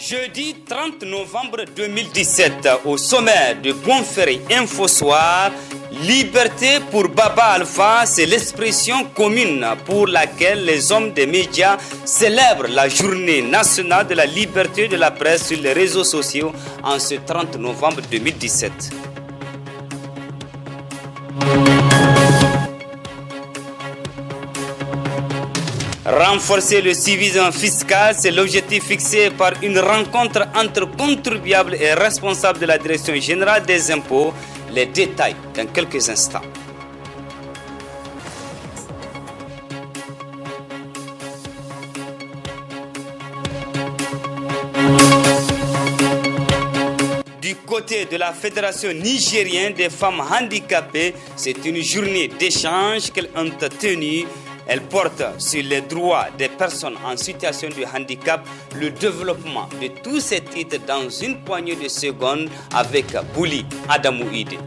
Jeudi 30 novembre 2017, au sommet de Bonferré Info Soir, Liberté pour Baba Alpha, c'est l'expression commune pour laquelle les hommes des médias célèbrent la journée nationale de la liberté de la presse sur les réseaux sociaux en ce 30 novembre 2017. Renforcer le civisme fiscal, c'est l'objectif fixé par une rencontre entre contribuables et responsables de la Direction générale des impôts. Les détails dans quelques instants. Du côté de la Fédération nigérienne des femmes handicapées, c'est une journée d'échange qu'elles ont tenue. Elle porte sur les droits des personnes en situation de handicap, le développement de tous ces titres dans une poignée de secondes avec Bouli Adamouide.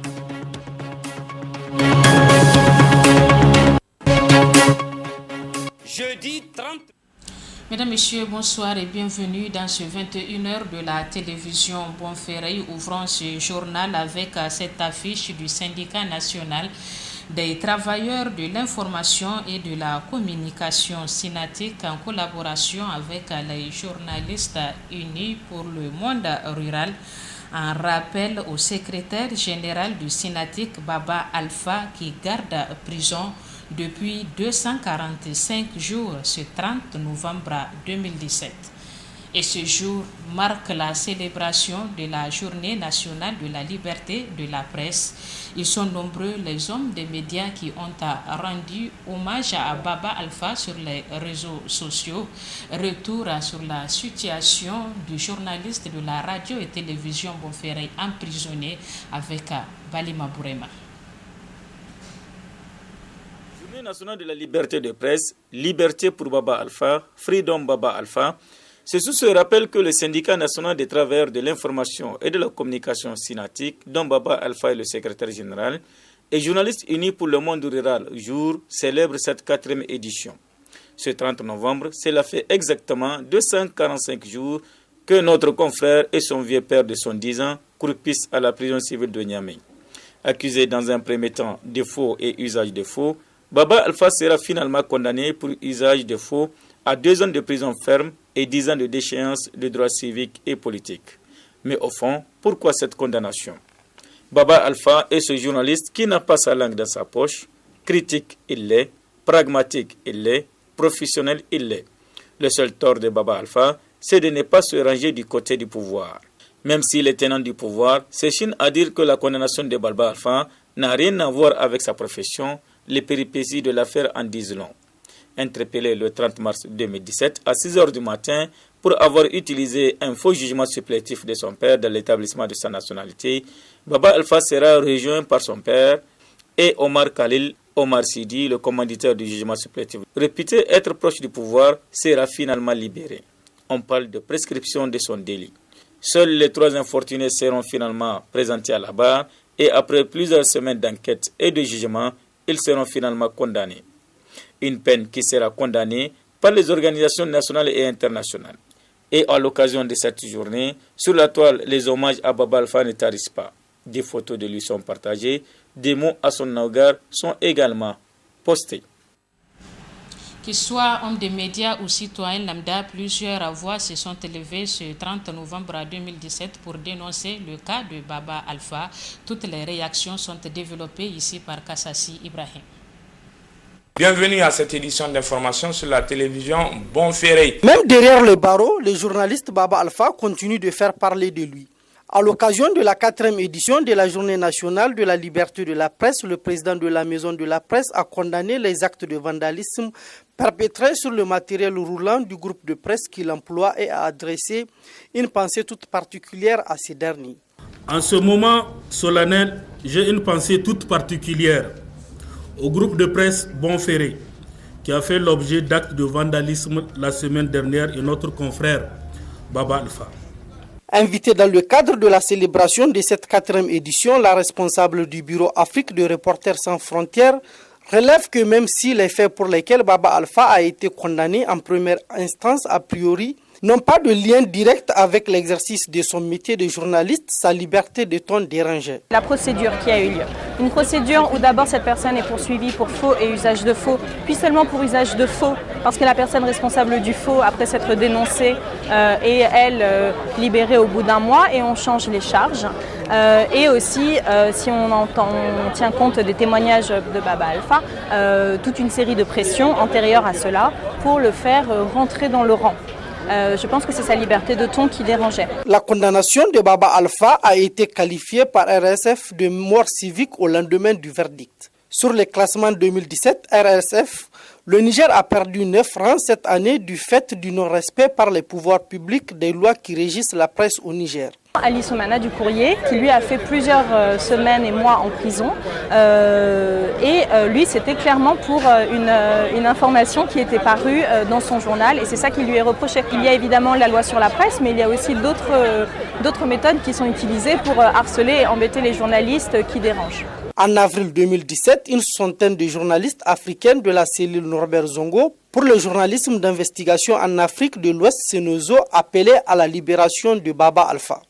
Jeudi 30. Mesdames, Messieurs, bonsoir et bienvenue dans ce 21h de la télévision Bonferré. Ouvrons ce journal avec cette affiche du syndicat national des travailleurs de l'information et de la communication SYNATIC en collaboration avec les journalistes unis pour le monde rural. Un rappel au secrétaire général du SYNATIC, Baba Alpha, qui garde prison depuis 245 jours ce 30 novembre 2017. Et ce jour marque la célébration de la Journée nationale de la liberté de la presse. Ils sont nombreux les hommes des médias qui ont rendu hommage à Baba Alpha sur les réseaux sociaux. Retour sur la situation du journaliste de la radio et télévision Bonferré emprisonné avec Balima Bourema. Journée nationale de la liberté de presse, liberté pour Baba Alpha, Freedom Baba Alpha. C'est sous ce rappel que le syndicat national des travailleurs de l'information et de la communication SYNATIC, dont Baba Alpha est le secrétaire général, et Journalistes unis pour le monde rural, jour, célèbre cette 4e édition. Ce 30 novembre, cela fait exactement 245 jours que notre confrère et son vieux père de 110 ans croupissent à la prison civile de Niamey. Accusé dans un premier temps de faux et usage de faux, Baba Alpha sera finalement condamné pour usage de faux à 2 ans de prison ferme et 10 ans de déchéance de droits civiques et politiques. Mais au fond, pourquoi cette condamnation? Baba Alpha est ce journaliste qui n'a pas sa langue dans sa poche. Critique, il l'est. Pragmatique, il l'est. Professionnel, il l'est. Le seul tort de Baba Alpha, c'est de ne pas se ranger du côté du pouvoir. Même s'il est tenant du pouvoir, c'est chine à dire que la condamnation de Baba Alpha n'a rien à voir avec sa profession. Les péripéties de l'affaire en disent long. Interpellé le 30 mars 2017 à 6 h du matin pour avoir utilisé un faux jugement supplétif de son père dans l'établissement de sa nationalité, Baba Alpha sera rejoint par son père et Omar Khalil Omar Sidi, le commanditaire du jugement supplétif. Réputé être proche du pouvoir, sera finalement libéré. On parle de prescription de son délit. Seuls les 3 infortunés seront finalement présentés à la barre et après plusieurs semaines d'enquête et de jugement, ils seront finalement condamnés. Une peine qui sera condamnée par les organisations nationales et internationales. Et à l'occasion de cette journée, sur la toile, les hommages à Baba Alpha ne tarissent pas. Des photos de lui sont partagées, des mots à son égard sont également postés. Qu'ils soient hommes des médias ou citoyens lambda, plusieurs voix se sont élevées ce 30 novembre 2017 pour dénoncer le cas de Baba Alpha. Toutes les réactions sont développées ici par Kassassi Ibrahim. Bienvenue à cette édition d'information sur la télévision Bonferré. Même derrière le barreau, le journaliste Baba Alpha continue de faire parler de lui. À l'occasion de la 4e édition de la Journée nationale de la liberté de la presse, le président de la Maison de la Presse a condamné les actes de vandalisme perpétrés sur le matériel roulant du groupe de presse qu'il emploie et a adressé une pensée toute particulière à ces derniers. En ce moment solennel, j'ai une pensée toute particulière au groupe de presse Bonferré, qui a fait l'objet d'actes de vandalisme la semaine dernière, et notre confrère Baba Alpha. Invité dans le cadre de la célébration de cette 4e édition, la responsable du bureau Afrique de Reporters sans frontières relève que même si les faits pour lesquels Baba Alpha a été condamné en première instance a priori n'ont pas de lien direct avec l'exercice de son métier de journaliste, sa liberté de ton dérangeait. La procédure qui a eu lieu. Une procédure où d'abord cette personne est poursuivie pour faux et usage de faux, puis seulement pour usage de faux, parce que la personne responsable du faux, après s'être dénoncée, est elle libérée au bout d'un mois et on change les charges. Et aussi, si on tient compte des témoignages de Baba Alpha, toute une série de pressions antérieures à cela pour le faire rentrer dans le rang. Je pense que c'est sa liberté de ton qui dérangeait. La condamnation de Baba Alpha a été qualifiée par RSF de mort civique au lendemain du verdict. Sur le classement 2017 RSF, le Niger a perdu 9 rangs cette année du fait du non-respect par les pouvoirs publics des lois qui régissent la presse au Niger. Ali Soumana du Courrier, qui lui a fait plusieurs semaines et mois en prison. Lui, c'était clairement pour une information qui était parue dans son journal et c'est ça qui lui est reproché. Il y a évidemment la loi sur la presse, mais il y a aussi d'autres méthodes qui sont utilisées pour harceler et embêter les journalistes qui dérangent. En avril 2017, une centaine de journalistes africains de la cellule Norbert Zongo pour le journalisme d'investigation en Afrique de l'Ouest Senozo appelaient à la libération de Baba Alpha.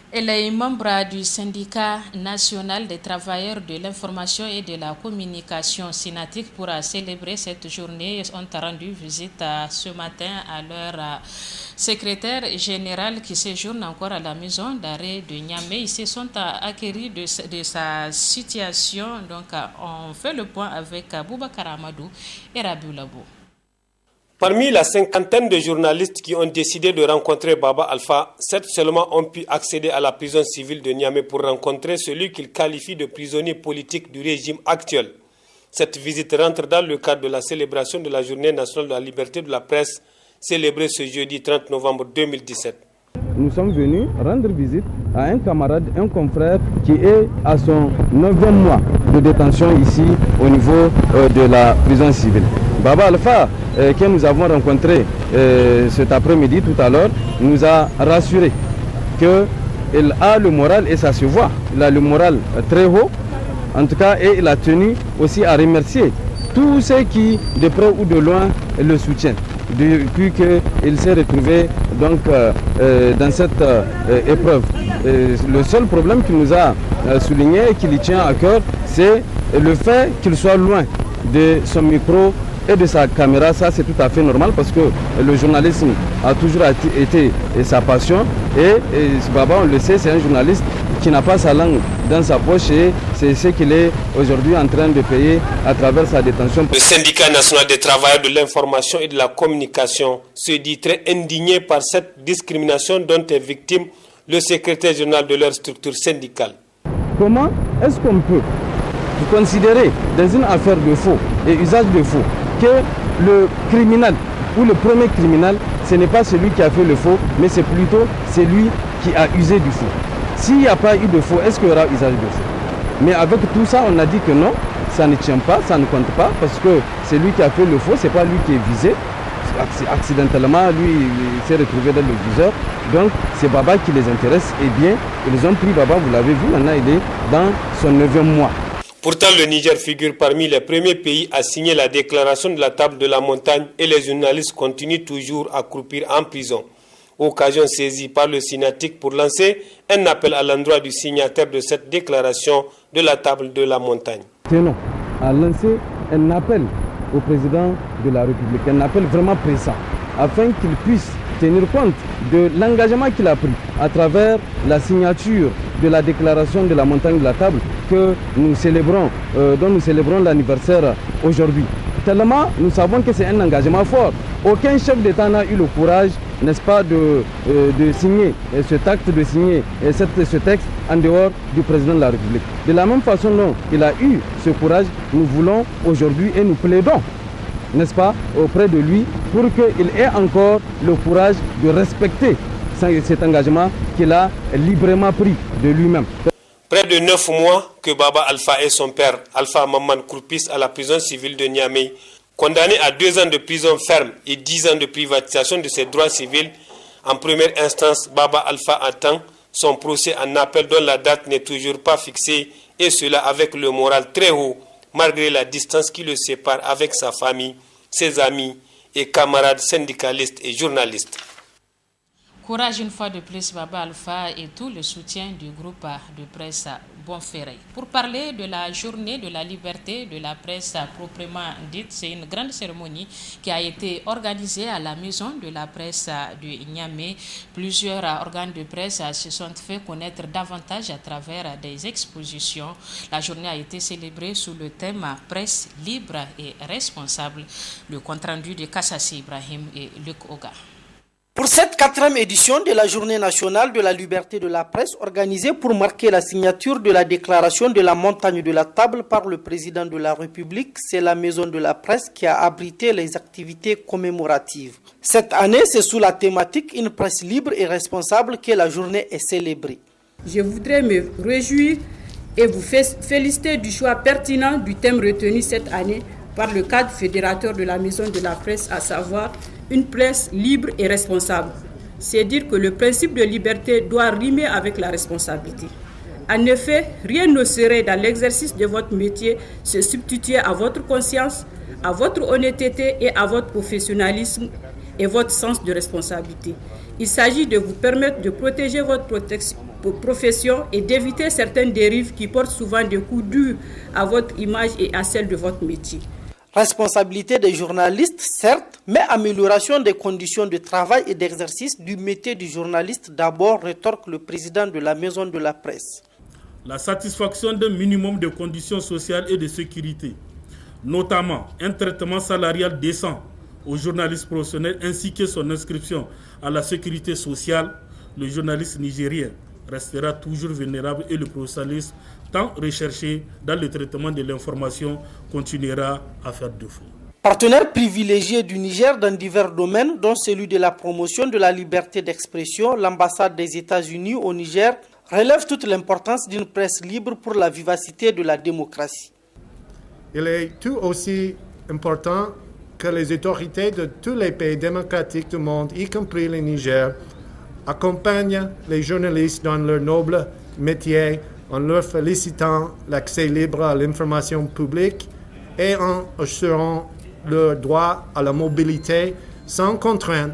Elle est membre du syndicat national des travailleurs de l'information et de la communication Synatic. Pour célébrer cette journée, ont rendu visite ce matin à leur secrétaire général qui séjourne encore à la maison d'arrêt de Niamey. Ils se sont acquéris de sa situation. Donc, on fait le point avec Boubacar Amadou et Rabiou Labo. Parmi la cinquantaine de journalistes qui ont décidé de rencontrer Baba Alpha, 7 seulement ont pu accéder à la prison civile de Niamey pour rencontrer celui qu'ils qualifient de prisonnier politique du régime actuel. Cette visite rentre dans le cadre de la célébration de la Journée nationale de la liberté de la presse, célébrée ce jeudi 30 novembre 2017. Nous sommes venus rendre visite à un camarade, un confrère qui est à son 9e mois de détention ici au niveau de la prison civile. Baba Alpha, que nous avons rencontré cet après-midi tout à l'heure, nous a rassuré qu'il a le moral et ça se voit. Il a le moral très haut, en tout cas, et il a tenu aussi à remercier tous ceux qui, de près ou de loin, le soutiennent. Depuis qu'il s'est retrouvé donc, dans cette épreuve. Le seul problème qu'il nous a souligné et qui lui tient à cœur, c'est le fait qu'il soit loin de son micro et de sa caméra. Ça, c'est tout à fait normal parce que le journalisme a toujours été sa passion. Et Baba, on le sait, c'est un journaliste qui n'a pas sa langue dans sa poche et c'est ce qu'il est aujourd'hui en train de payer à travers sa détention. Le syndicat national des travailleurs de l'information et de la communication se dit très indigné par cette discrimination dont est victime le secrétaire général de leur structure syndicale. Comment est-ce qu'on peut considérer dans une affaire de faux et usage de faux que le criminel ou le premier criminel, ce n'est pas celui qui a fait le faux, mais c'est plutôt celui qui a usé du faux. S'il n'y a pas eu de faux, est-ce qu'il y aura usage de faux? Mais avec tout ça, on a dit que non, ça ne tient pas, ça ne compte pas, parce que c'est lui qui a fait le faux, c'est pas lui qui est visé. Accidentellement, lui, il s'est retrouvé dans le viseur. Donc, c'est Baba qui les intéresse. Et bien, ils ont pris Baba, vous l'avez vu, maintenant il est dans son 9e mois. Pourtant, le Niger figure parmi les premiers pays à signer la déclaration de la table de la montagne et les journalistes continuent toujours à croupir en prison. Occasion saisie par le Synatic pour lancer un appel à l'endroit du signataire de cette déclaration de la table de la montagne. Tenons à lancer un appel au président de la République, un appel vraiment pressant, afin qu'il puisse tenir compte de l'engagement qu'il a pris à travers la signature de la déclaration de la montagne de la table que nous célébrons, dont nous célébrons l'anniversaire aujourd'hui. Tellement nous savons que c'est un engagement fort. Aucun chef d'État n'a eu le courage, n'est-ce pas, de signer cet acte, de signer ce texte en dehors du président de la République. De la même façon dont il a eu ce courage, nous voulons aujourd'hui et nous plaidons, n'est-ce pas, auprès de lui pour qu'il ait encore le courage de respecter cet engagement qu'il a librement pris de lui-même. Près de 9 mois que Baba Alpha et son père, Alpha Maman, croupissent à la prison civile de Niamey. Condamné à 2 ans de prison ferme et 10 ans de privatisation de ses droits civils, en première instance, Baba Alpha attend son procès en appel dont la date n'est toujours pas fixée, et cela avec le moral très haut, malgré la distance qui le sépare avec sa famille, ses amis et camarades syndicalistes et journalistes. Courage une fois de plus, Baba Alpha, et tout le soutien du groupe de presse Bonferré. Pour parler de la journée de la liberté de la presse proprement dite, c'est une grande cérémonie qui a été organisée à la maison de la presse de Niamey. Plusieurs organes de presse se sont fait connaître davantage à travers des expositions. La journée a été célébrée sous le thème presse libre et responsable. Le compte-rendu de Kassassi Ibrahim et Luc Oga. Pour cette 4e édition de la Journée nationale de la liberté de la presse, organisée pour marquer la signature de la déclaration de la montagne de la table par le président de la République, c'est la Maison de la presse qui a abrité les activités commémoratives. Cette année, c'est sous la thématique « Une presse libre et responsable » que la journée est célébrée. Je voudrais me réjouir et vous féliciter du choix pertinent du thème retenu cette année par le cadre fédérateur de la Maison de la presse, à savoir une presse libre et responsable. C'est dire que le principe de liberté doit rimer avec la responsabilité. En effet, rien ne saurait dans l'exercice de votre métier se substituer à votre conscience, à votre honnêteté et à votre professionnalisme et votre sens de responsabilité. Il s'agit de vous permettre de protéger votre profession et d'éviter certaines dérives qui portent souvent des coups durs à votre image et à celle de votre métier. Responsabilité des journalistes, certes, mais amélioration des conditions de travail et d'exercice du métier du journaliste d'abord, rétorque le président de la Maison de la presse. La satisfaction d'un minimum de conditions sociales et de sécurité, notamment un traitement salarial décent aux journalistes professionnels ainsi que son inscription à la sécurité sociale, le journaliste nigérien restera toujours vulnérable et le professionnalisme tant recherché dans le traitement de l'information continuera à faire défaut. Partenaire privilégié du Niger dans divers domaines, dont celui de la promotion de la liberté d'expression, l'ambassade des États-Unis au Niger relève toute l'importance d'une presse libre pour la vivacité de la démocratie. Il est tout aussi important que les autorités de tous les pays démocratiques du monde, y compris le Niger, accompagnent les journalistes dans leur noble métier en leur félicitant l'accès libre à l'information publique et en assurant leur droit à la mobilité sans contrainte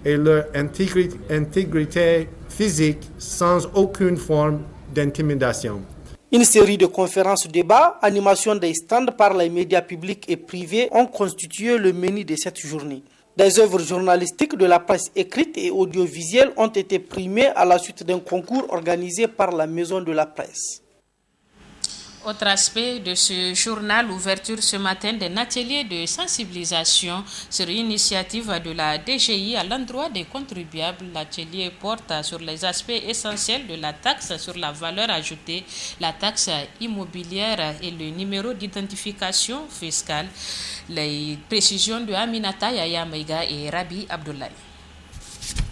et leur intégrité physique sans aucune forme d'intimidation. Une série de conférences-débats, animation des stands par les médias publics et privés ont constitué le menu de cette journée. Des œuvres journalistiques de la presse écrite et audiovisuelle ont été primées à la suite d'un concours organisé par la Maison de la presse. Autre aspect de ce journal, ouverture ce matin d'un atelier de sensibilisation sur initiative de la DGI à l'endroit des contribuables. L'atelier porte sur les aspects essentiels de la taxe sur la valeur ajoutée, la taxe immobilière et le numéro d'identification fiscale. Les précisions de Aminata Yaya Meiga et Rabi Abdoulaye.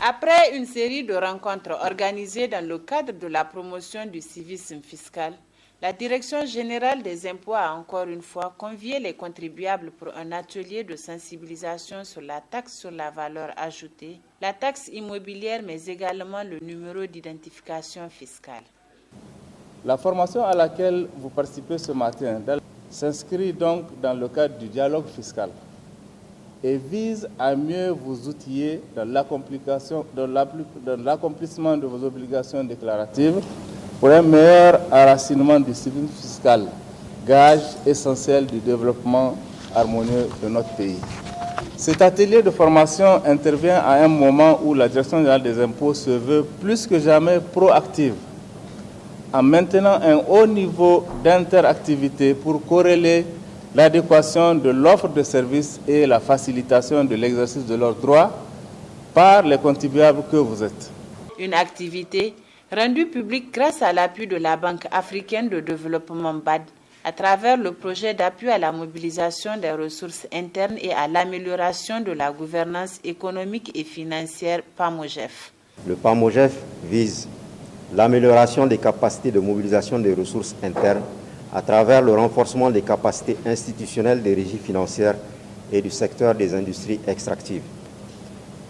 Après une série de rencontres organisées dans le cadre de la promotion du civisme fiscal, la Direction générale des impôts a encore une fois convié les contribuables pour un atelier de sensibilisation sur la taxe sur la valeur ajoutée, la taxe immobilière, mais également le numéro d'identification fiscale. La formation à laquelle vous participez ce matin s'inscrit donc dans le cadre du dialogue fiscal et vise à mieux vous outiller dans l'accomplissement de vos obligations déclaratives pour un meilleur enracinement du civisme fiscal, gage essentiel du développement harmonieux de notre pays. Cet atelier de formation intervient à un moment où la Direction générale des impôts se veut plus que jamais proactive, en maintenant un haut niveau d'interactivité pour corréler l'adéquation de l'offre de services et la facilitation de l'exercice de leurs droits par les contribuables que vous êtes. Une activité rendu public grâce à l'appui de la Banque africaine de développement BAD à travers le projet d'appui à la mobilisation des ressources internes et à l'amélioration de la gouvernance économique et financière PAMOGEF. Le PAMOGEF vise l'amélioration des capacités de mobilisation des ressources internes à travers le renforcement des capacités institutionnelles des régies financières et du secteur des industries extractives,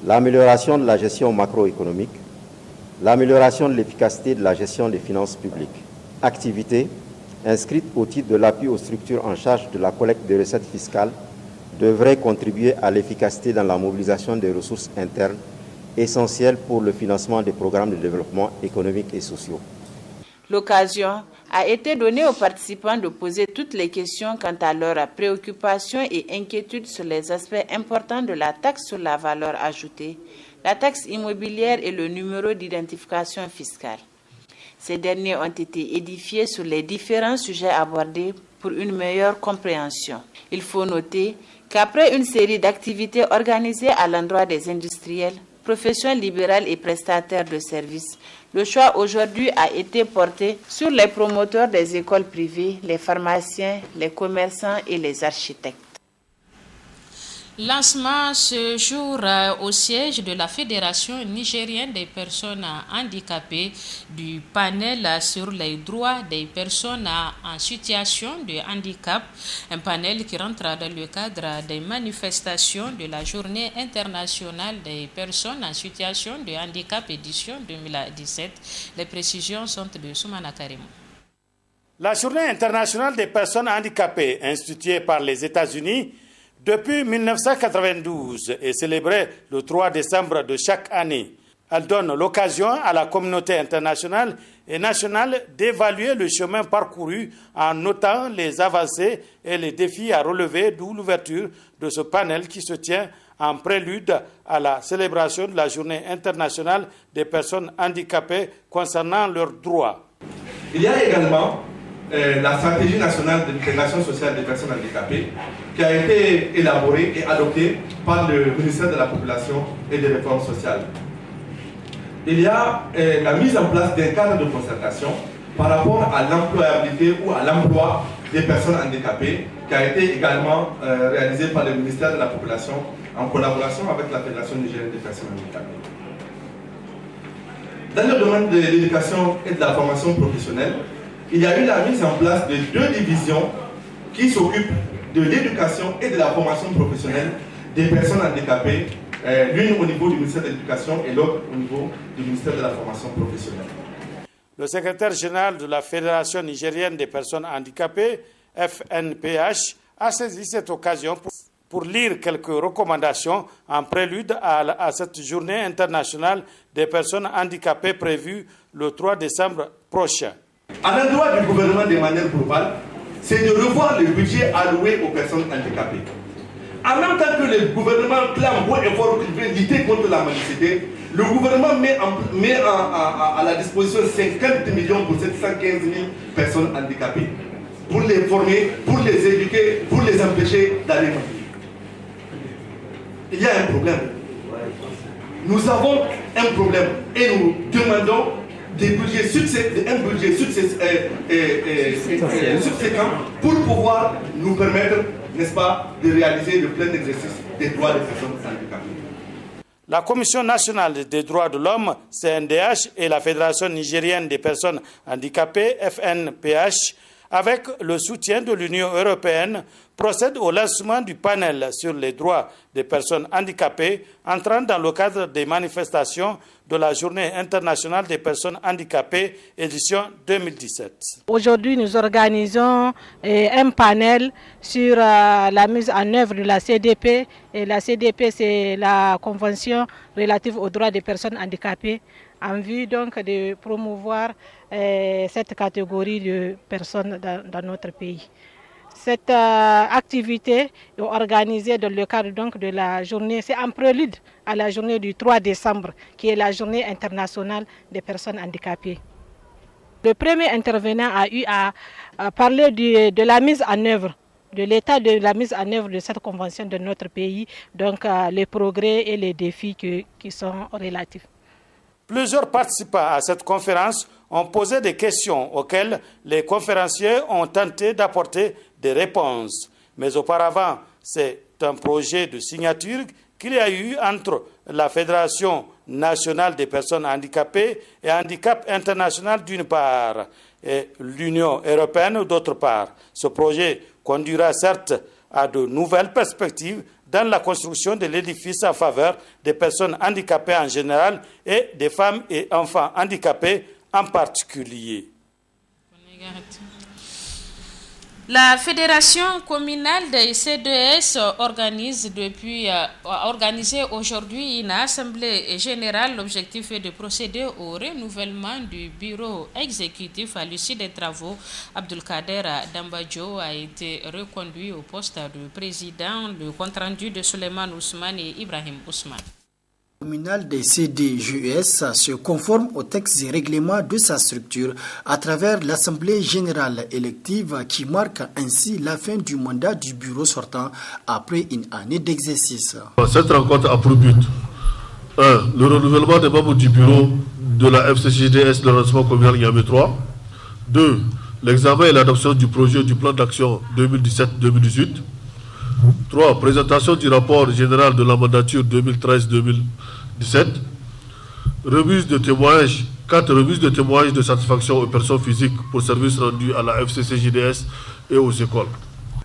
l'amélioration de la gestion macroéconomique, l'amélioration de l'efficacité de la gestion des finances publiques. Activité inscrite au titre de l'appui aux structures en charge de la collecte des recettes fiscales devrait contribuer à l'efficacité dans la mobilisation des ressources internes essentielles pour le financement des programmes de développement économique et sociaux. L'occasion a été donnée aux participants de poser toutes les questions quant à leurs préoccupations et inquiétudes sur les aspects importants de la taxe sur la valeur ajoutée, la taxe immobilière et le numéro d'identification fiscale. Ces derniers ont été édifiés sur les différents sujets abordés pour une meilleure compréhension. Il faut noter qu'après une série d'activités organisées à l'endroit des industriels, professions libérales et prestataires de services, le choix aujourd'hui a été porté sur les promoteurs des écoles privées, les pharmaciens, les commerçants et les architectes. Lancement ce jour au siège de la Fédération nigérienne des personnes handicapées du panel sur les droits des personnes en situation de handicap, un panel qui rentre dans le cadre des manifestations de la Journée internationale des personnes en situation de handicap édition 2017. Les précisions sont de Soumana Karimou. La Journée internationale des personnes handicapées, instituée par les États-Unis depuis 1992 et célébrée le 3 décembre de chaque année. Elle donne l'occasion à la communauté internationale et nationale d'évaluer le chemin parcouru en notant les avancées et les défis à relever, d'où l'ouverture de ce panel qui se tient en prélude à la célébration de la Journée internationale des personnes handicapées concernant leurs droits. Il y a également la stratégie nationale d'intégration sociale des personnes handicapées qui a été élaborée et adoptée par le ministère de la Population et des Réformes sociales. Il y a la mise en place d'un cadre de concertation par rapport à l'employabilité ou à l'emploi des personnes handicapées qui a été également réalisé par le ministère de la Population en collaboration avec la Fédération nigérienne des personnes handicapées. Dans le domaine de l'éducation et de la formation professionnelle, il y a eu la mise en place de 2 divisions qui s'occupent de l'éducation et de la formation professionnelle des personnes handicapées, l'une au niveau du ministère de l'Éducation et l'autre au niveau du ministère de la formation professionnelle. Le secrétaire général de la Fédération nigérienne des personnes handicapées, FNPH, a saisi cette occasion pour lire quelques recommandations en prélude à cette journée internationale des personnes handicapées prévue le 3 décembre prochain. À l'endroit du gouvernement de manière globale, c'est de revoir le budget alloué aux personnes handicapées. En même temps que le gouvernement clame haut et fort qu'il veut lutter contre la mendicité, le gouvernement met à la disposition 50 millions pour 715 000 personnes handicapées, pour les former, pour les éduquer, pour les empêcher d'aller mendier. Il y a un problème. Nous avons un problème et nous demandons des budgets un budget subséquent pour pouvoir nous permettre, n'est-ce pas, de réaliser le plein exercice des droits des personnes handicapées. La Commission nationale des droits de l'homme, CNDH, et la Fédération nigérienne des personnes handicapées, FNPH, avec le soutien de l'Union européenne, procède au lancement du panel sur les droits des personnes handicapées entrant dans le cadre des manifestations de la Journée internationale des personnes handicapées, édition 2017. Aujourd'hui, nous organisons un panel sur la mise en œuvre de la CDP. Et la CDP, c'est la Convention relative aux droits des personnes handicapées, en vue donc de promouvoir cette catégorie de personnes dans notre pays. Cette activité est organisée dans le cadre donc de la journée, c'est en prélude à la journée du 3 décembre, qui est la journée internationale des personnes handicapées. Le premier intervenant a eu à parler de la mise en œuvre, de l'état de la mise en œuvre de cette convention de notre pays, donc les progrès et les défis qui sont relatifs. Plusieurs participants à cette conférence ont posé des questions auxquelles les conférenciers ont tenté d'apporter des réponses. Mais auparavant, c'est un projet de signature qu'il y a eu entre la Fédération nationale des personnes handicapées et Handicap International d'une part et l'Union européenne d'autre part. Ce projet conduira certes à de nouvelles perspectives dans la construction de l'édifice en faveur des personnes handicapées en général et des femmes et enfants handicapés en particulier. La Fédération communale des CDS organise aujourd'hui une assemblée générale. L'objectif est de procéder au renouvellement du bureau exécutif. À l'issue des travaux, Abdulkader Dambadjo a été reconduit au poste de président. Le compte-rendu de Suleiman Ousmane et Ibrahim Ousmane. Le communal des CDJES se conforme aux textes et règlements de sa structure à travers l'Assemblée générale élective qui marque ainsi la fin du mandat du bureau sortant après une année d'exercice. Cette rencontre a pour but 1. Le renouvellement des membres du bureau de la FCJDS de l'arrondissement communal Niamey 3. 2. L'examen et l'adoption du projet du plan d'action 2017-2018. 3. Présentation du rapport général de la mandature 2013-2017. 4. Remise de témoignages de satisfaction aux personnes physiques pour services rendus à la FCCJDS et aux écoles.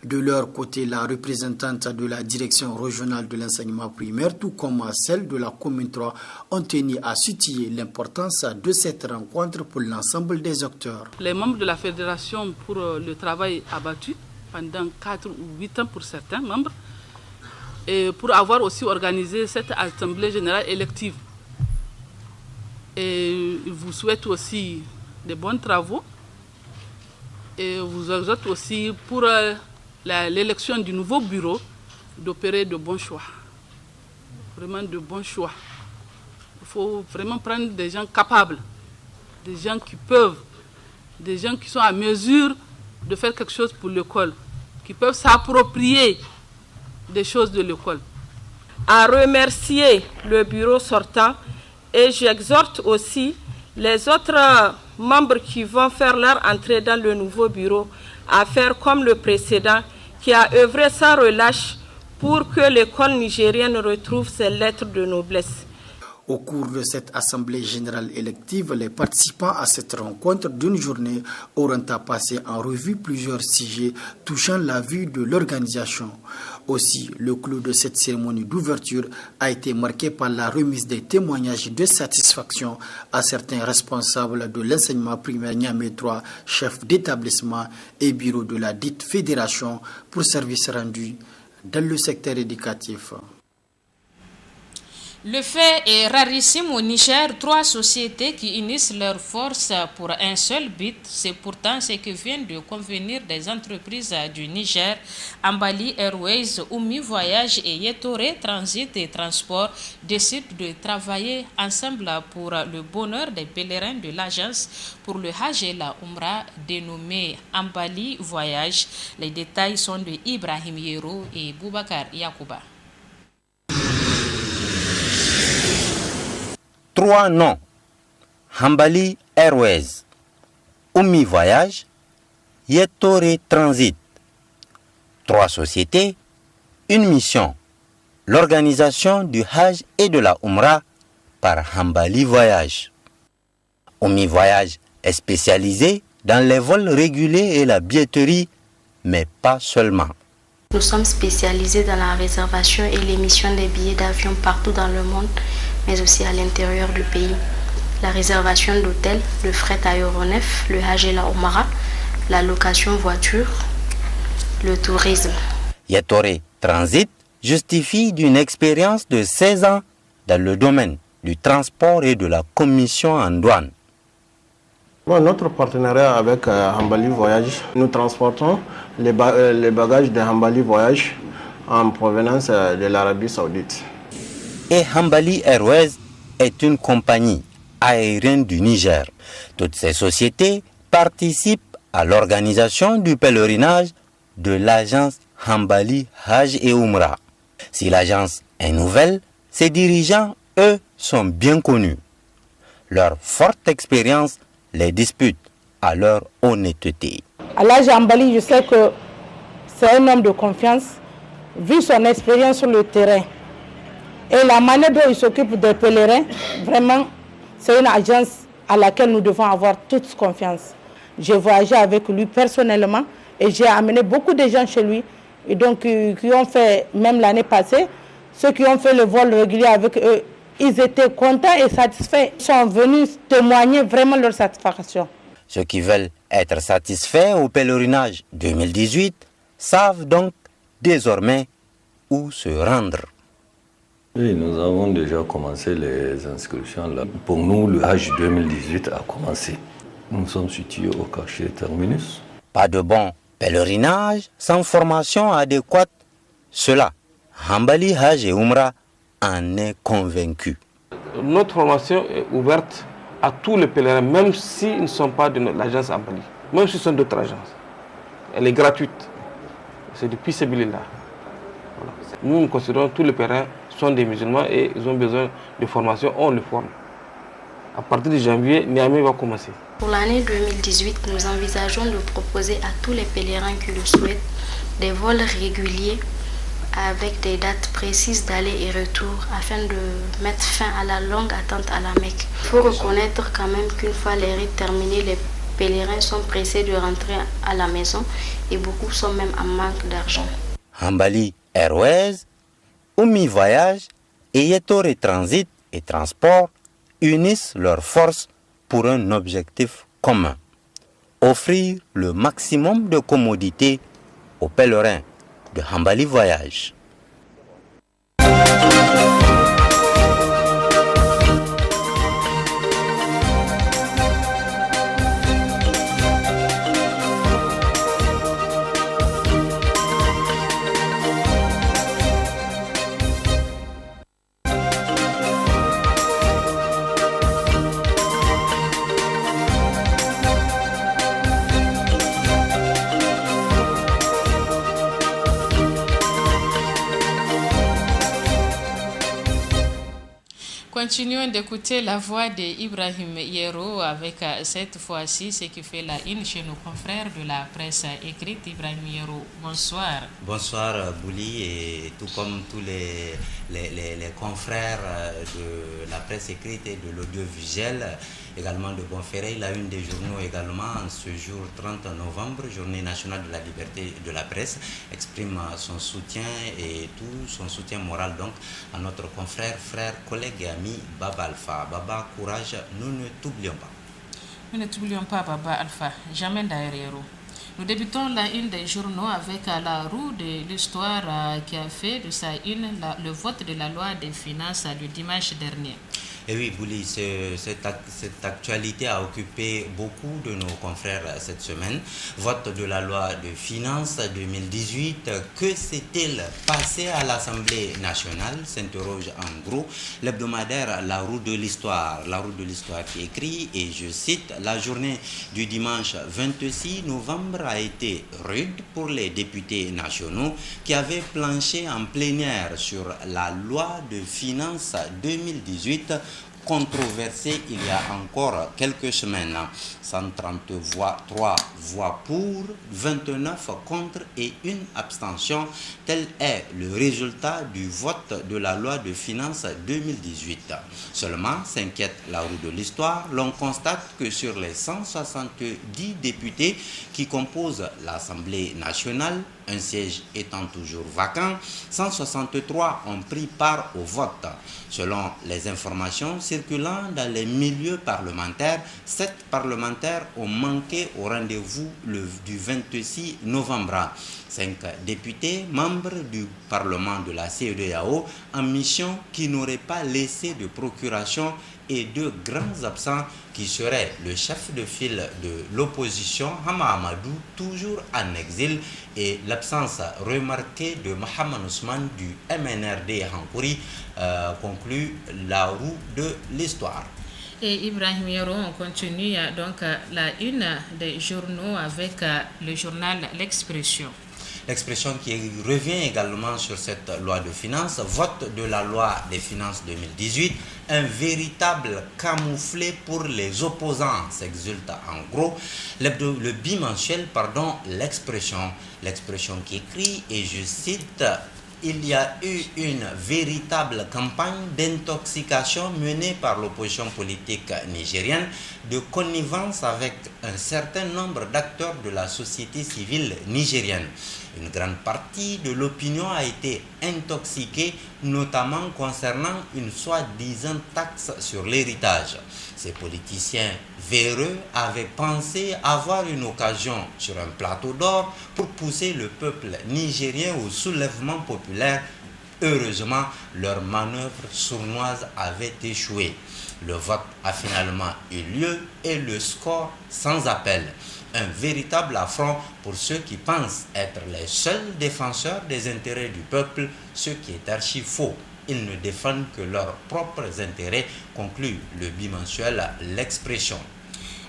De leur côté, la représentante de la direction régionale de l'enseignement primaire, tout comme celle de la commune 3, ont tenu à souligner l'importance de cette rencontre pour l'ensemble des acteurs. Les membres de la fédération pour le travail abattu pendant 4 ou 8 ans pour certains membres, et pour avoir aussi organisé cette assemblée générale élective. Et je vous souhaite aussi de bons travaux et vous exhorte aussi pour l'élection du nouveau bureau d'opérer de bons choix. Vraiment de bons choix. Il faut vraiment prendre des gens capables, des gens qui peuvent, des gens qui sont à mesure de faire quelque chose pour l'école, qui peuvent s'approprier des choses de l'école. À remercier le bureau sortant et j'exhorte aussi les autres membres qui vont faire leur entrée dans le nouveau bureau à faire comme le précédent qui a œuvré sans relâche pour que l'école nigérienne retrouve ses lettres de noblesse. Au cours de cette assemblée générale élective, les participants à cette rencontre d'une journée auront à passer en revue plusieurs sujets touchant la vie de l'organisation. Aussi, le clou de cette cérémonie d'ouverture a été marqué par la remise des témoignages de satisfaction à certains responsables de l'enseignement primaire Niamey 3, chefs d'établissement et bureau de la dite fédération pour services rendus dans le secteur éducatif. Le fait est rarissime au Niger, 3 sociétés qui unissent leurs forces pour un seul but. C'est pourtant ce que viennent de convenir des entreprises du Niger, Ambali Airways, Oumi Voyage et Yetore Transit et Transport décident de travailler ensemble pour le bonheur des pèlerins de l'agence pour le Hajj et la Umrah dénommée Ambali Voyage. Les détails sont de Ibrahim Yero et Boubacar Yakouba. 3 noms: Ambali Airways, Oumi Voyage, Yetore Transit. 3 sociétés, une mission: l'organisation du Hajj et de la Umrah par Ambali Voyage. Oumi Voyage est spécialisé dans les vols réguliers et la billetterie, mais pas seulement. Nous sommes spécialisés dans la réservation et l'émission des billets d'avion partout dans le monde, mais aussi à l'intérieur du pays. La réservation d'hôtels, le fret aéronef, le Hajj et la Umrah, la location voiture, le tourisme. Yetore Transit justifie d'une expérience de 16 ans dans le domaine du transport et de la commission en douane. Bon, notre partenariat avec Ambali Voyage, nous transportons les bagages de Ambali Voyage en provenance de l'Arabie Saoudite. Et Ambali Airways est une compagnie aérienne du Niger. Toutes ces sociétés participent à l'organisation du pèlerinage de l'agence Ambali Hajj et Umrah. Si l'agence est nouvelle, ses dirigeants, eux, sont bien connus. Leur forte expérience les dispute à leur honnêteté. Alhaji Ambali, je sais que c'est un homme de confiance, vu son expérience sur le terrain. Et la manière dont il s'occupe des pèlerins, vraiment, c'est une agence à laquelle nous devons avoir toute confiance. J'ai voyagé avec lui personnellement et j'ai amené beaucoup de gens chez lui. Et donc, qui ont fait, même l'année passée, ceux qui ont fait le vol régulier avec eux, ils étaient contents et satisfaits. Ils sont venus témoigner vraiment leur satisfaction. Ceux qui veulent être satisfaits au pèlerinage 2018 savent donc désormais où se rendre. Oui, nous avons déjà commencé les inscriptions là. Pour nous, le Hajj 2018 a commencé. Nous sommes situés au quartier Terminus. Pas de bon pèlerinage sans formation adéquate. Cela, Hambali Hajj et Umrah en est convaincu. Notre formation est ouverte à tous les pèlerins, même s'ils ne sont pas de l'agence Hambali, même s'ils sont d'autres agences. Elle est gratuite. C'est depuis Sabilillah. Voilà. Nous considérons que tous les pèlerins sont des musulmans et ils ont besoin de formation, on les forme. À partir de janvier, Niamey va commencer. Pour l'année 2018, nous envisageons de proposer à tous les pèlerins qui le souhaitent des vols réguliers avec des dates précises d'aller et retour afin de mettre fin à la longue attente à la Mecque. Il faut reconnaître quand même qu'une fois les rites terminés, les pèlerins sont pressés de rentrer à la maison et beaucoup sont même en manque d'argent. Hambali Airways, Oumi Voyage et Yettore Transit et Transport unissent leurs forces pour un objectif commun: offrir le maximum de commodités aux pèlerins de Hambali Voyage. Continuons d'écouter la voix d'Ibrahim Yero avec cette fois-ci ce qui fait la une chez nos confrères de la presse écrite. Ibrahim Yero, bonsoir. Bonsoir Bouli, et tout comme tous les confrères de la presse écrite et de l'audiovisuel, également de Bonferré, la une des journaux également, ce jour 30 novembre, journée nationale de la liberté de la presse, exprime son soutien et tout son soutien moral donc à notre confrère, frère, collègue et ami Baba Alpha. Baba, courage, nous ne t'oublions pas. Nous ne t'oublions pas Baba Alpha, jamais derrière. Nous débutons la une des journaux avec la roue de l'histoire qui a fait de sa une le vote de la loi des finances le dimanche dernier. Et oui, Bouli, cette actualité a occupé beaucoup de nos confrères cette semaine. Vote de la loi de finances 2018. Que s'est-il passé à l'Assemblée nationale? S'interroge en gros l'hebdomadaire La Roue de l'Histoire. La Roue de l'Histoire qui écrit, et je cite, « La journée du dimanche 26 novembre a été rude pour les députés nationaux qui avaient planché en plénière sur la loi de finances 2018 controversée il y a encore quelques semaines. 133 voix pour, 29 contre et une abstention. Tel est le résultat du vote de la loi de finances 2018. Seulement, s'inquiète La Roue de l'Histoire, l'on constate que sur les 170 députés qui composent l'Assemblée nationale, un siège étant toujours vacant, 163 ont pris part au vote. Selon les informations circulant dans les milieux parlementaires, 7 parlementaires ont manqué au rendez-vous du 26 novembre. 5 députés, membres du Parlement de la CEDEAO, en mission qui n'auraient pas laissé de procuration, et 2 grands absents qui seraient le chef de file de l'opposition, Hama Amadou, toujours en exil, et l'absence remarquée de Mohamed Ousmane du MNRD Hankouri, conclut La Roue de l'Histoire. Et Ibrahim Yero, on continue donc la une des journaux avec le journal L'Expression. L'Expression qui revient également sur cette loi de finances, vote de la loi des finances 2018, un véritable camouflet pour les opposants, s'exulte en gros le bimensuel, L'Expression. L'Expression qui écrit, et je cite, « Il y a eu une véritable campagne d'intoxication menée par l'opposition politique nigérienne de connivence avec un certain nombre d'acteurs de la société civile nigérienne. Une grande partie de l'opinion a été intoxiquée, notamment concernant une soi-disant taxe sur l'héritage. Ces politiciens véreux avait pensé avoir une occasion sur un plateau d'or pour pousser le peuple nigérien au soulèvement populaire. Heureusement, leur manœuvre sournoise avait échoué. Le vote a finalement eu lieu et le score sans appel. Un véritable affront pour ceux qui pensent être les seuls défenseurs des intérêts du peuple, ce qui est archi faux. Ils ne défendent que leurs propres intérêts, conclut le bimensuel L'Expression.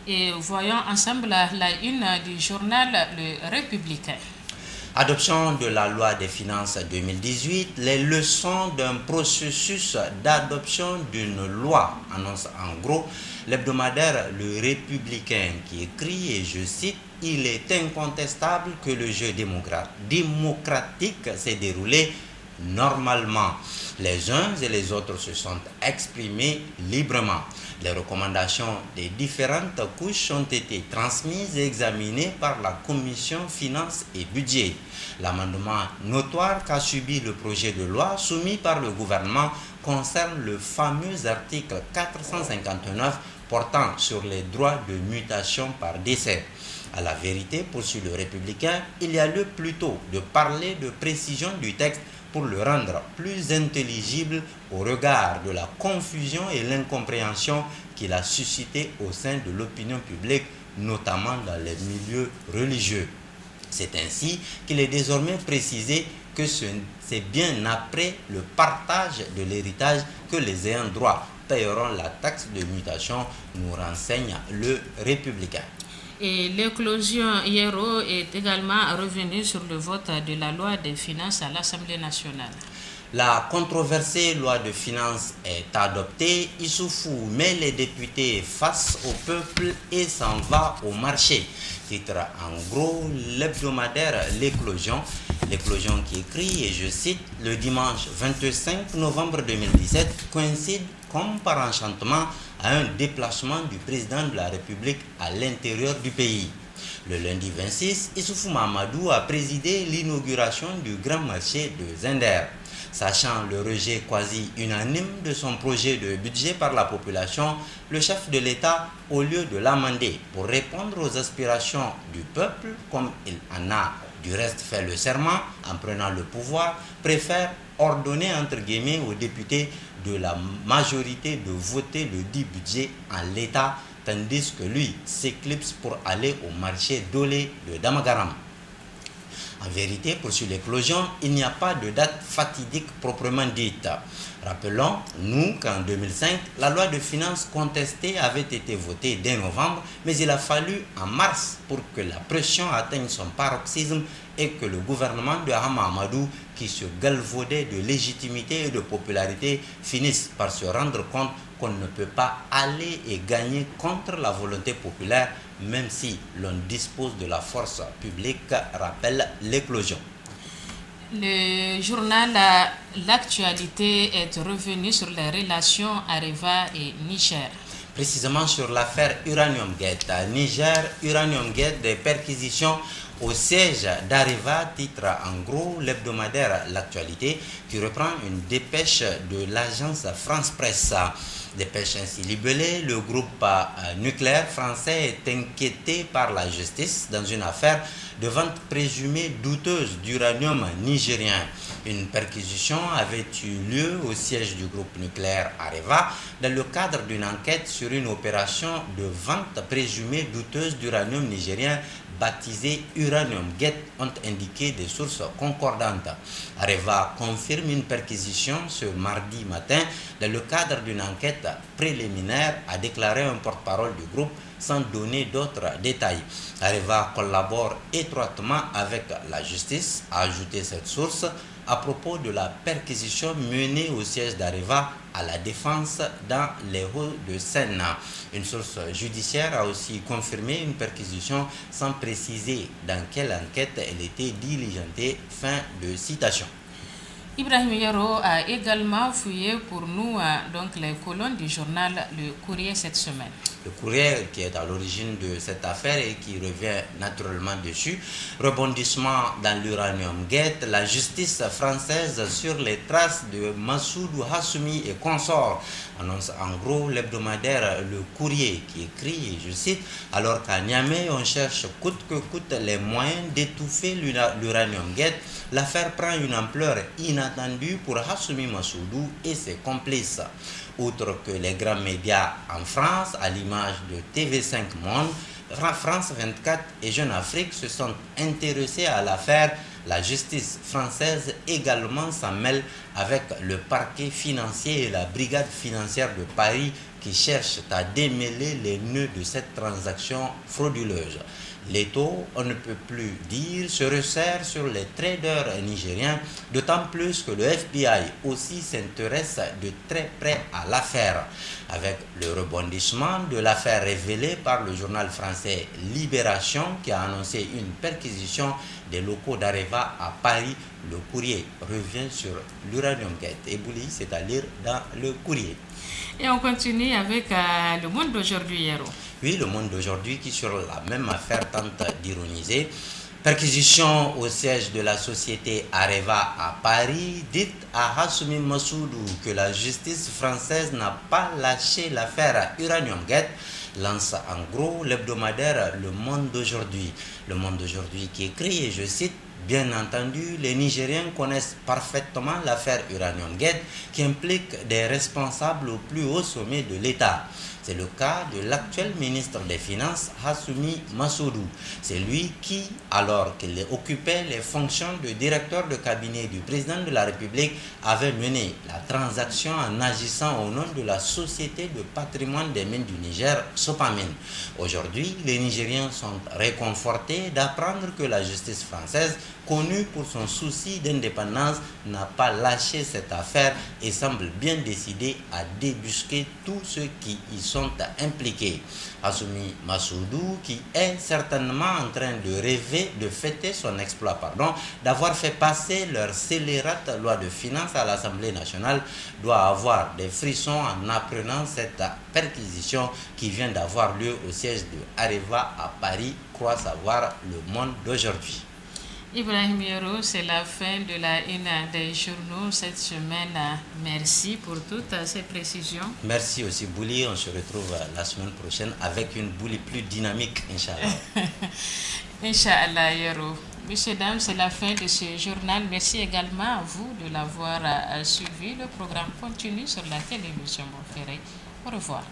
Et voyons ensemble la une du journal Le Républicain. Adoption de la loi des finances 2018, les leçons d'un processus d'adoption d'une loi, annonce en gros l'hebdomadaire Le Républicain qui écrit, et je cite, « Il est incontestable que le jeu démocratique s'est déroulé normalement. Les uns et les autres se sont exprimés librement. Les recommandations des différentes couches ont été transmises et examinées par la Commission Finances et Budget. L'amendement notoire qu'a subi le projet de loi soumis par le gouvernement concerne le fameux article 459 portant sur les droits de mutation par décès. À la vérité, poursuit le Républicain, il y a lieu plutôt de parler de précision du texte pour le rendre plus intelligible au regard de la confusion et l'incompréhension qu'il a suscité au sein de l'opinion publique, notamment dans les milieux religieux. C'est ainsi qu'il est désormais précisé que c'est bien après le partage de l'héritage que les ayants droit paieront la taxe de mutation, nous renseigne le Républicain. Et l'éclosion Hiero est également revenue sur le vote de la loi des finances à l'Assemblée nationale. La controversée loi de finances est adoptée. Issoufou met les députés face au peuple et s'en va au marché. Titre en gros l'hebdomadaire L'éclosion. L'éclosion qui écrit, et je cite, « Le dimanche 25 novembre 2017 coïncide comme par enchantement à un déplacement du président de la République à l'intérieur du pays. Le lundi 26, Issoufou Mahamadou a présidé l'inauguration du grand marché de Zender. Sachant le rejet quasi unanime de son projet de budget par la population, le chef de l'État, au lieu de l'amender pour répondre aux aspirations du peuple, comme il en a du reste fait le serment en prenant le pouvoir, préfère ordonner entre guillemets aux députés de la majorité de voter le dit budget en l'état, tandis que lui s'éclipse pour aller au marché d'Olé de Damagaram. En vérité, poursuit l'éclosion, il n'y a pas de date fatidique proprement dite. Rappelons, nous, qu'en 2005, la loi de finances contestée avait été votée dès novembre, mais il a fallu en mars pour que la pression atteigne son paroxysme et que le gouvernement de Hama Amadou, qui se galvaudait de légitimité et de popularité, finisse par se rendre compte qu'on ne peut pas aller et gagner contre la volonté populaire, même si l'on dispose de la force publique, rappelle l'éclosion. Le journal L'actualité est revenu sur les relations Areva et Niger. Précisément sur l'affaire Uranium Gate. Niger, Uranium Gate, des perquisitions au siège d'Areva, titre en gros l'hebdomadaire L'actualité, qui reprend une dépêche de l'agence France Presse. Dépêche ainsi libellée, le groupe nucléaire français est inquiété par la justice dans une affaire de vente présumée douteuse d'uranium nigérien. Une perquisition avait eu lieu au siège du groupe nucléaire Areva dans le cadre d'une enquête sur une opération de vente présumée douteuse d'uranium nigérien baptisée Uranium Gate, ont indiqué des sources concordantes. Areva confirme une perquisition ce mardi matin dans le cadre d'une enquête préliminaire, a déclaré un porte-parole du groupe sans donner d'autres détails. Areva collabore étroitement avec la justice, a ajouté cette source à propos de la perquisition menée au siège d'Areva à la Défense dans les Hauts-de-Seine. Une source judiciaire a aussi confirmé une perquisition sans préciser dans quelle enquête elle était diligentée. Fin de citation. Ibrahim Yaro a également fouillé pour nous donc les colonnes du journal Le Courrier cette semaine. Le Courrier qui est à l'origine de cette affaire et qui revient naturellement dessus. Rebondissement dans l'Uranium Gate, la justice française sur les traces de Massoudou Hassoumi et consorts, annonce en gros l'hebdomadaire Le Courrier qui écrit, et je cite, alors qu'à Niamey on cherche coûte que coûte les moyens d'étouffer l'Uranium Gate, l'affaire prend une ampleur inattendue pour Hassoumi Massoudou et ses complices. Outre que les grands médias en France, à l'image de TV5 Monde, France 24 et Jeune Afrique se sont intéressés à l'affaire. La justice française également s'en mêle avec le parquet financier et la brigade financière de Paris qui cherchent à démêler les nœuds de cette transaction frauduleuse. L'étau, on ne peut plus dire, se resserre sur les traders nigériens, d'autant plus que le FBI aussi s'intéresse de très près à l'affaire. Avec le rebondissement de l'affaire révélée par le journal français Libération qui a annoncé une perquisition des locaux d'Areva à Paris, le Courrier revient sur l'Uranium Gate. Et Bouli, c'est à lire dans le Courrier. Et on continue avec Le Monde d'aujourd'hui, Héros. Oui, Le Monde d'aujourd'hui qui sur la même affaire tente d'ironiser. Perquisition au siège de la société Areva à Paris, dites à Hassoumi Massoudou que la justice française n'a pas lâché l'affaire Uranium Gate, lance en gros l'hebdomadaire Le Monde d'aujourd'hui. Le Monde d'aujourd'hui qui écrit, et je cite, bien entendu, les Nigériens connaissent parfaitement l'affaire Uranium Gate qui implique des responsables au plus haut sommet de l'État. C'est le cas de l'actuel ministre des Finances, Hassoumi Massoudou. C'est lui qui, alors qu'il occupait les fonctions de directeur de cabinet du président de la République, avait mené la transaction en agissant au nom de la Société de patrimoine des mines du Niger, Sopamine. Aujourd'hui, les Nigériens sont réconfortés d'apprendre que la justice française, connue pour son souci d'indépendance, n'a pas lâché cette affaire et semble bien décidée à débusquer tous ceux qui y sont impliqués. Hassoumi Massoudou, qui est certainement en train de rêver de fêter son exploit, d'avoir fait passer leur scélérate loi de finances à l'Assemblée nationale, doit avoir des frissons en apprenant cette perquisition qui vient d'avoir lieu au siège de Areva à Paris, croit savoir Le Monde d'aujourd'hui. Ibrahim Yaro, c'est la fin de la une des journaux cette semaine. Merci pour toutes ces précisions. Merci aussi Bouli, on se retrouve la semaine prochaine avec une Bouli plus dynamique, Inch'Allah. Inch'Allah Yaro. Messieurs, dames, c'est la fin de ce journal. Merci également à vous de l'avoir suivi. Le programme continue sur la télévision Bonferré. Au revoir.